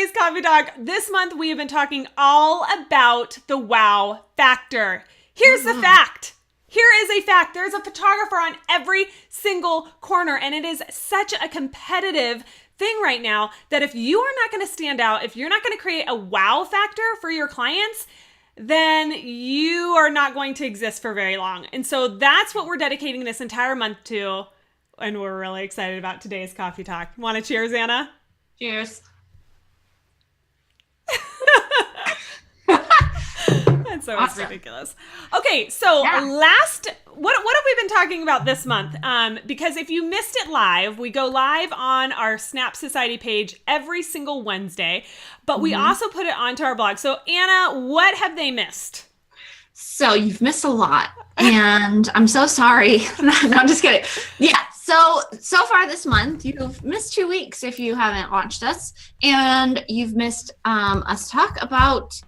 today's Coffee Talk. This month we have been talking all about the wow factor. Here's the fact. Here is a fact. There's a photographer on every single corner, and it is such a competitive thing right now that if you are not going to stand out, if you're not going to create a wow factor for your clients, then you are not going to exist for very long. And so that's what we're dedicating this entire month to. And we're really excited about today's Coffee Talk. Want to cheers, Anna? Cheers. That's so awesome. Ridiculous. Okay, so what have we been talking about this month? Because if you missed it live, we go live on our Snap Society page every single Wednesday, but we also put it onto our blog. So Anna, what have they missed? So you've missed a lot, and I'm so sorry. No, I'm just kidding. Yeah. So far this month, you've missed 2 weeks if you haven't watched us, and you've missed us talk about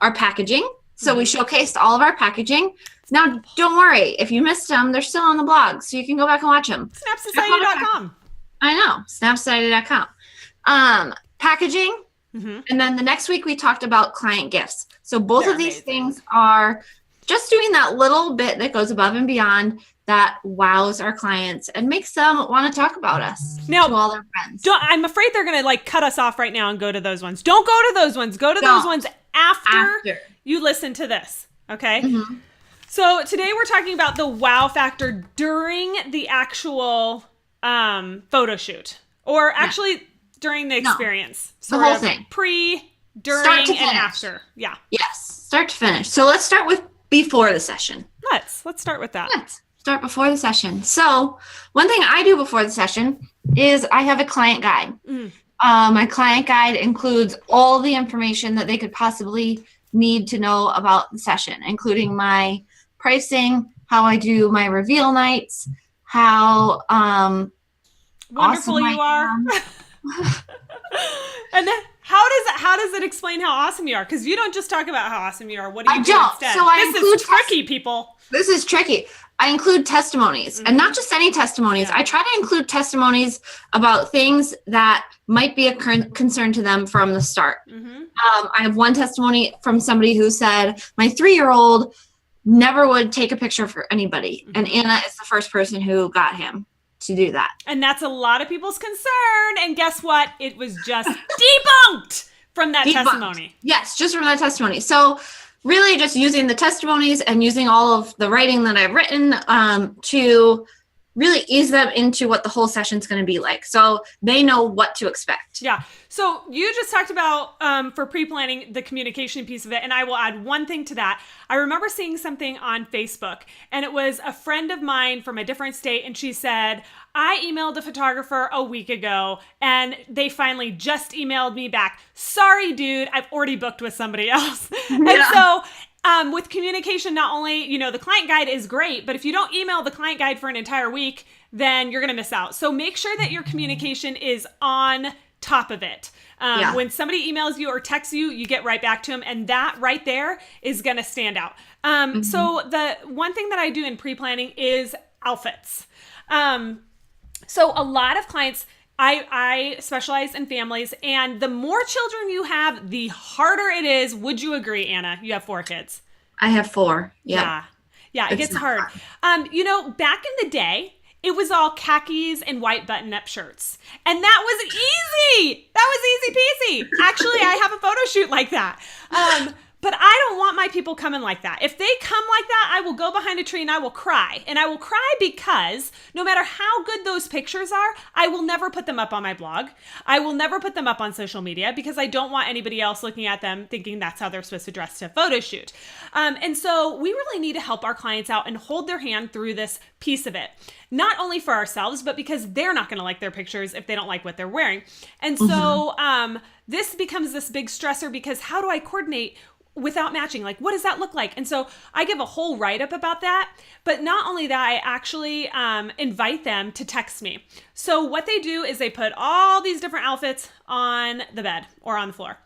our packaging. So we showcased all of our packaging. Now, don't worry. If you missed them, they're still on the blog, so you can go back and watch them. Snapsociety.com. I know. Snapsociety.com. Packaging. And then the next week, we talked about client gifts. So both of these things are just doing that little bit that goes above and beyond that wows our clients and makes them want to talk about us now, to all their friends. I'm afraid they're going to cut us off right now and go to those ones. Don't go to those ones. Go to those ones after you listen to this. Okay. So today we're talking about the wow factor during the actual photo shoot, or actually during the experience. So the whole thing. Pre, during, and after. Yeah. Yes. Start to finish. So let's start with before the session. Let's start with that. Let's start before the session. So one thing I do before the session is I have a client guide. My client guide includes all the information that they could possibly need to know about the session, including my pricing, how I do my reveal nights, how wonderful awesome you are. And then how does it explain how awesome you are? Because you don't just talk about how awesome you are. What do you do instead? So this is tricky, people. This is tricky. I include testimonies, and not just any testimonies. I try to include testimonies about things that might be a concern to them from the start. I have one testimony from somebody who said, my 3-year-old never would take a picture for anybody. And Anna is the first person who got him to do that. And that's a lot of people's concern. And guess what? It was just debunked from that testimony. Yes, just from that testimony. So really just using the testimonies and using all of the writing that I've written to really ease them into what the whole session's going to be like. So they know what to expect. Yeah. So you just talked about for pre-planning the communication piece of it. And I will add one thing to that. I remember seeing something on Facebook, and it was a friend of mine from a different state. And she said, I emailed a photographer a week ago and they finally just emailed me back. Sorry, dude, I've already booked with somebody else. And so with communication, not only, the client guide is great, but if you don't email the client guide for an entire week, then you're going to miss out. So make sure that your communication is on top of it. When somebody emails you or texts you, you get right back to them. And that right there is going to stand out. So the one thing that I do in pre-planning is outfits. So a lot of clients, I specialize in families, and the more children you have, the harder it is. Would you agree, Anna? You have 4 kids. I have 4. Yeah, it gets hard. Back in the day, it was all khakis and white button-up shirts. And that was easy. That was easy peasy. Actually, I have a photo shoot like that. But I don't want my people coming like that. If they come like that, I will go behind a tree and I will cry. And I will cry because no matter how good those pictures are, I will never put them up on my blog. I will never put them up on social media because I don't want anybody else looking at them thinking that's how they're supposed to dress to a photo shoot. And so we really need to help our clients out and hold their hand through this piece of it. Not only for ourselves, but because they're not going to like their pictures if they don't like what they're wearing. And so this becomes this big stressor because how do I coordinate without matching? Like, what does that look like? And so I give a whole write-up about that. But not only that, I actually invite them to text me. So what they do is they put all these different outfits on the bed or on the floor.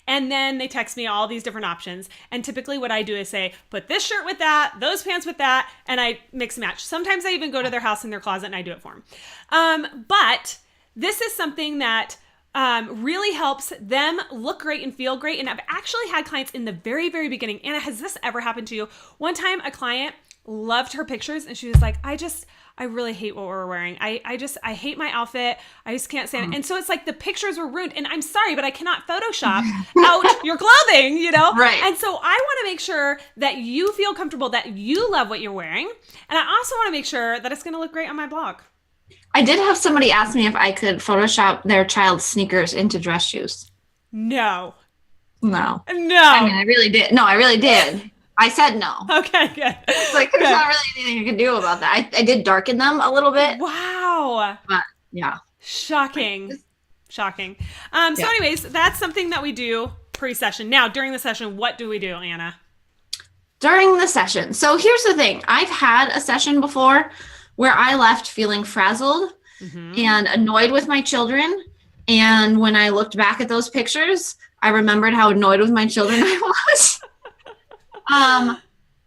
And then they text me all these different options. And typically what I do is say, put this shirt with that, those pants with that, and I mix and match. Sometimes I even go to their house in their closet and I do it for them. But this is something that really helps them look great and feel great. And I've actually had clients in the very, very beginning. Anna, has this ever happened to you? One time a client loved her pictures and she was like, I really hate what we're wearing. I hate my outfit. I just can't stand it. And so it's like the pictures were ruined. And I'm sorry, but I cannot Photoshop out your clothing, you know? Right. And so I want to make sure that you feel comfortable, that you love what you're wearing. And I also want to make sure that it's going to look great on my blog. I did have somebody ask me if I could Photoshop their child's sneakers into dress shoes. No. No. No. I mean, I really did. No, I really did. I said no. Okay, good. It's like, there's not really anything you can do about that. I did darken them a little bit. Wow. But yeah. Shocking. So anyways, that's something that we do pre-session. Now, during the session, what do we do, Anna? During the session. So here's the thing. I've had a session before where I left feeling frazzled and annoyed with my children. And when I looked back at those pictures, I remembered how annoyed with my children I was.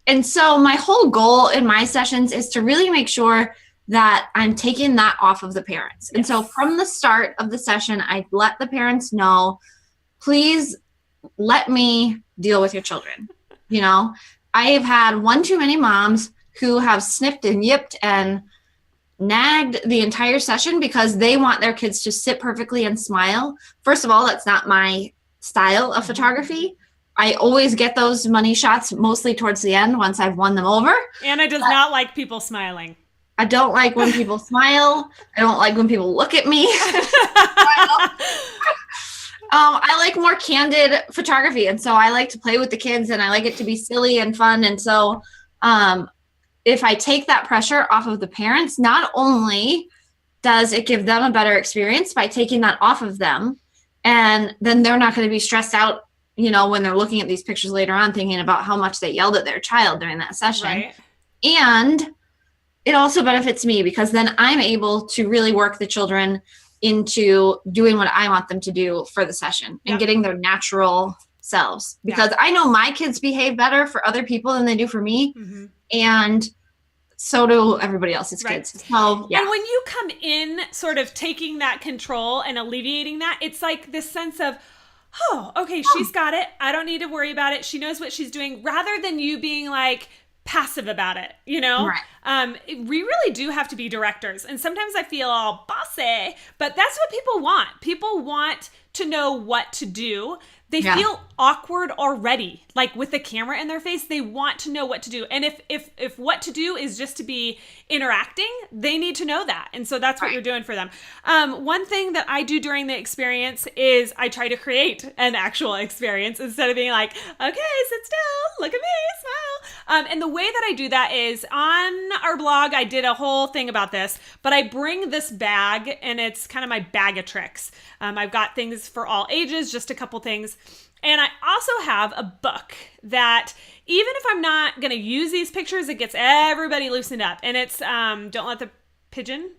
And so my whole goal in my sessions is to really make sure that I'm taking that off of the parents. And so from the start of the session, I let the parents know, please let me deal with your children. You know, I have had one too many moms who have snipped and yipped and nagged the entire session because they want their kids to sit perfectly and smile. First of all, that's not my style of photography. I always get those money shots mostly towards the end once I've won them over. Anna does not like people smiling. I don't like when people smile. I don't like when people look at me. I like more candid photography. And so I like to play with the kids and I like it to be silly and fun. And so if I take that pressure off of the parents, not only does it give them a better experience by taking that off of them, and then they're not going to be stressed out, you know, when they're looking at these pictures later on, thinking about how much they yelled at their child during that session. Right. And it also benefits me because then I'm able to really work the children into doing what I want them to do for the session and getting their natural selves. Because I know my kids behave better for other people than they do for me. And so do everybody else's kids. So, yeah. And when you come in sort of taking that control and alleviating that, it's like this sense of, oh, okay, she's got it. I don't need to worry about it. She knows what she's doing, rather than you being like passive about it, you know? Right. We really do have to be directors. And sometimes I feel all bossy, but that's what people want. People want to know what to do. They feel awkward already, like with the camera in their face. They want to know what to do. And if what to do is just to be interacting, they need to know that. And so that's what you're doing for them. One thing that I do during the experience is I try to create an actual experience instead of being like, okay, sit still, look at me, smile. And the way that I do that is on our blog, I did a whole thing about this, but I bring this bag and it's kind of my bag of tricks. I've got things for all ages, just a couple things. And I also have a book that even if I'm not going to use these pictures, it gets everybody loosened up. And it's Don't Let the Pigeon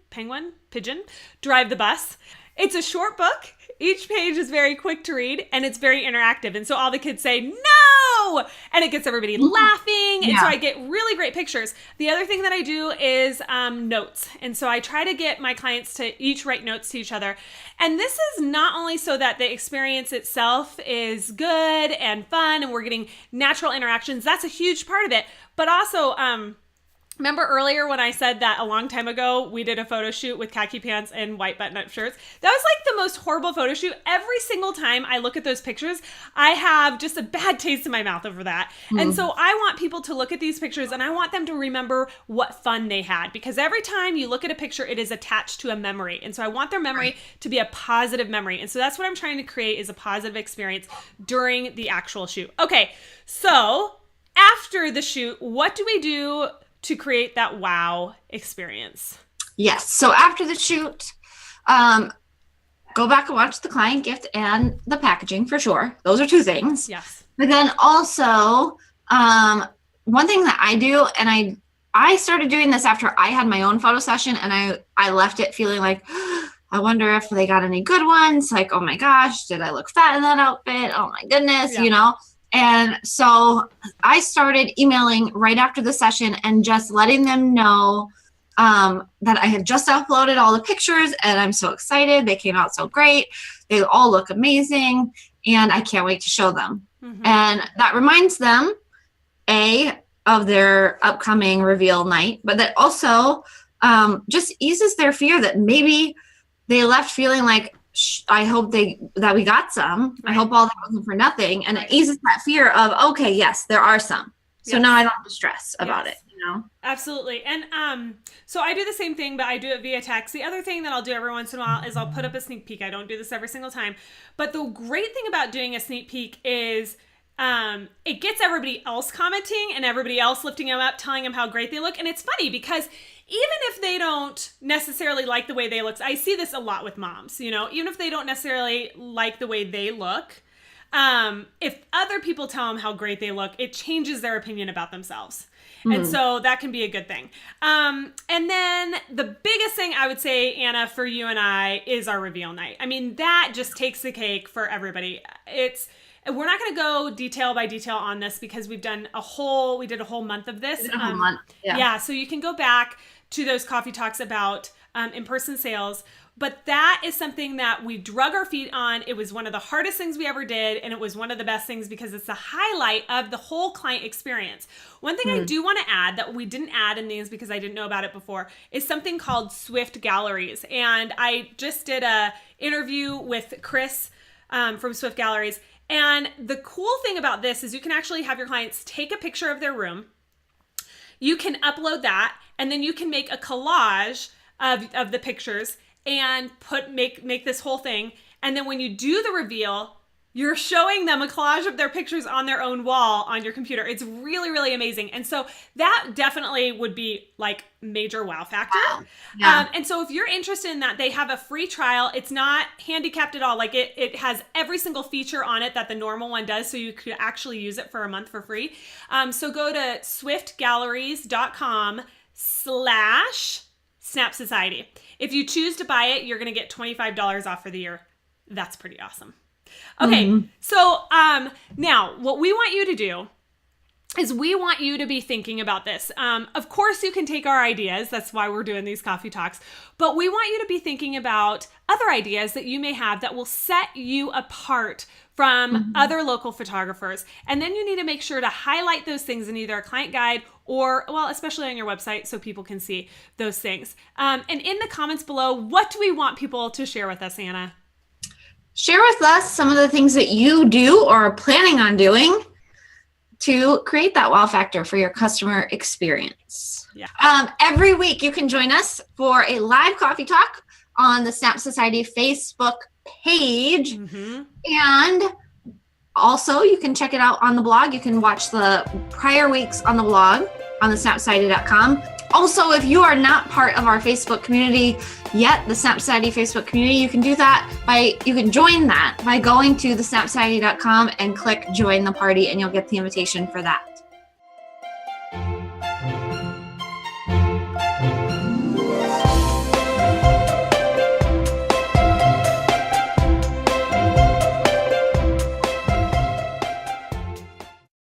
Drive the Bus. It's a short book. Each page is very quick to read and it's very interactive. And so all the kids say, no! And it gets everybody laughing. And so I get really great pictures. The other thing that I do is notes. And so I try to get my clients to each write notes to each other. And this is not only so that the experience itself is good and fun and we're getting natural interactions. That's a huge part of it. But also, remember earlier when I said that a long time ago, we did a photo shoot with khaki pants and white button-up shirts? That was like the most horrible photo shoot. Every single time I look at those pictures, I have just a bad taste in my mouth over that. And so I want people to look at these pictures and I want them to remember what fun they had, because every time you look at a picture, it is attached to a memory. And so I want their memory to be a positive memory. And so that's what I'm trying to create, is a positive experience during the actual shoot. Okay, so after the shoot, what do we do to create that wow experience? Yes. So after the shoot, go back and watch the client gift and the packaging for sure. Those are two things. Yes. But then also, one thing that I do, and I started doing this after I had my own photo session, and I left it feeling like, I wonder if they got any good ones. Like, oh my gosh, did I look fat in that outfit? Oh my goodness, you know? And so I started emailing right after the session and just letting them know that I had just uploaded all the pictures and I'm so excited. They came out so great. They all look amazing, and I can't wait to show them. Mm-hmm. And that reminds them, of their upcoming reveal night, but that also just eases their fear that maybe they left feeling like, I hope that we got some. Right. I hope all that wasn't for nothing. And it eases that fear of, okay, yes, there are some. So now I don't have to stress about it, you know? Absolutely. And so I do the same thing, but I do it via text. The other thing that I'll do every once in a while is I'll put up a sneak peek. I don't do this every single time. But the great thing about doing a sneak peek is it gets everybody else commenting and everybody else lifting them up, telling them how great they look. And it's funny because even if they don't necessarily like the way they look, I see this a lot with moms, you know, even if they don't necessarily like the way they look, if other people tell them how great they look, it changes their opinion about themselves. And so that can be a good thing. And then the biggest thing I would say, Anna, for you and I is our reveal night. I mean, that just takes the cake for everybody. We're not going to go detail by detail on this because we did a whole month of this. Yeah. So you can go back to those coffee talks about in-person sales. But that is something that we drug our feet on. It was one of the hardest things we ever did. And it was one of the best things because it's the highlight of the whole client experience. One thing I do want to add that we didn't add in these because I didn't know about it before is something called Swift Galleries. And I just did a interview with Chris from Swift Galleries. And the cool thing about this is you can actually have your clients take a picture of their room. You can upload that, and then you can make a collage of the pictures and make this whole thing. And then when you do the reveal, you're showing them a collage of their pictures on their own wall on your computer. It's really, really amazing. And so that definitely would be like major wow factor. Wow. Yeah. And so if you're interested in that, they have a free trial. It's not handicapped at all. Like it has every single feature on it that the normal one does. So you could actually use it for a month for free. So go to swiftgalleries.com/Snap Society. If you choose to buy it, you're going to get $25 off for the year. That's pretty awesome. Okay, so now what we want you to do is we want you to be thinking about this. Of course, you can take our ideas. That's why we're doing these coffee talks. But we want you to be thinking about other ideas that you may have that will set you apart from other local photographers. And then you need to make sure to highlight those things in either a client guide or, well, especially on your website so people can see those things. And in the comments below, what do we want people to share with us, Anna? Share with us some of the things that you do or are planning on doing to create that wow factor for your customer experience. Yeah. Every week you can join us for a live coffee talk on the Snap Society Facebook page. And also you can check it out on the blog. You can watch the prior weeks on the blog on the snapsociety.com. Also, if you are not part of our Facebook community yet, the Snap Society Facebook community, you can do that you can join that by going to the snapsociety.com and click join the party, and you'll get the invitation for that.